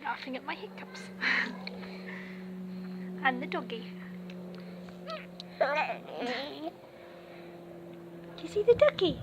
Laughing at my hiccups. And the doggy. Do you see the ducky?